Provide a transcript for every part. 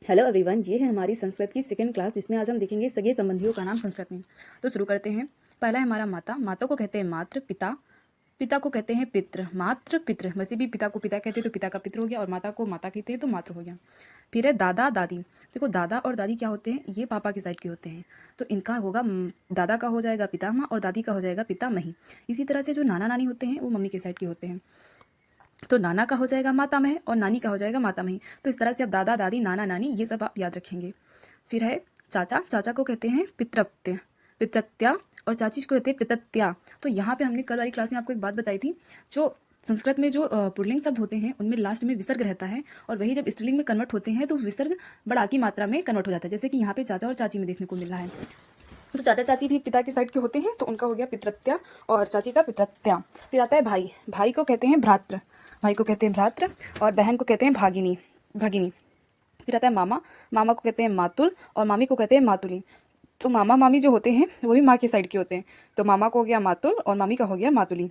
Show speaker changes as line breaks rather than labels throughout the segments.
Hello everyone, ये है हमारी संस्कृत की सेकंड क्लास जिसमें आज हम देखेंगे सगे संबंधियों का नाम संस्कृत में। तो शुरू करते हैं। पहला है हमारा माता। माता को कहते हैं मातृ। पिता, पिता को कहते हैं पितृ। मातृ पितृ, वैसे भी पिता को पिता कहते हैं तो पिता का पितृ हो गया, और माता को माता कहते हैं तो मातृ हो गया। फिर है दादा दादी। देखो दादा और दादी क्या होते हैं, ये पापा की साइड के होते हैं, तो इनका होगा दादा का हो जाएगा पितामह और दादी का हो जाएगा पितामही। इसी तरह से जो नाना नानी होते हैं वो मम्मी के साइड के होते हैं, तो नाना का हो जाएगा मातामह और नानी का हो जाएगा मातामही। तो इस तरह से अब दादा दादी नाना नानी ये सब आप याद रखेंगे। फिर है चाचा। चाचा को कहते हैं पितृत्य, पितृत्या, और चाची को कहते हैं पितत्या। तो यहाँ पे हमने कल वाली क्लास में आपको एक बात बताई थी, जो संस्कृत में जो पुल्लिंग शब्द होते हैं उनमें लास्ट में विसर्ग रहता है, और वही जब स्त्रीलिंग में कन्वर्ट होते हैं तो विसर्ग बड़ा की मात्रा में कन्वर्ट हो जाता है, जैसे कि यहाँ पे चाचा और चाची में देखने को मिल रहा है। तो चाचा चाची भी पिता के साइड के होते हैं, तो उनका हो गया पितृत्या और चाची का पितृत्या। फिर आता है भाई। भाई को कहते हैं भ्रातृ, भाई को कहते हैं भ्रातृ, और बहन को कहते हैं भागिनी, भगिनी। फिर आता है मामा। मामा को कहते हैं मातुल और मामी को कहते हैं मातुली। तो मामा मामी जो होते हैं वो भी माँ की साइड के होते हैं, तो मामा को हो गया मातुल और मामी का हो गया मातुली।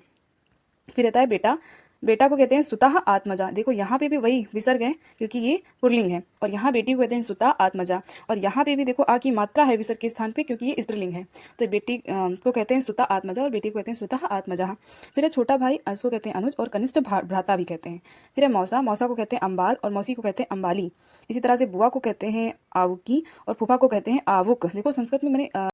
फिर आता है बेटा। बेटा को कहते हैं सुतः आत्मजा। देखो यहाँ पे भी वही विसर्ग है क्योंकि ये पुल्लिंग है, और यहाँ बेटी को कहते हैं सुतः आत्मजा, और यहाँ पे भी देखो आ की मात्रा है विसर्ग के स्थान पे क्योंकि ये स्त्रीलिंग है। तो बेटी को कहते हैं सुतः आत्मजा और बेटी को कहते हैं सुतः आत्मजा। फिर है छोटा भाई, उसको कहते हैं अनुज, और कनिष्ठ भ्राता भी कहते हैं। फिर है मौसा। मौसा को कहते हैं अम्बाल और मौसी को कहते हैं अम्बाली। इसी तरह से बुआ को कहते हैं आवुकी और फूफा को कहते हैं आवुक। देखो संस्कृत में मैंने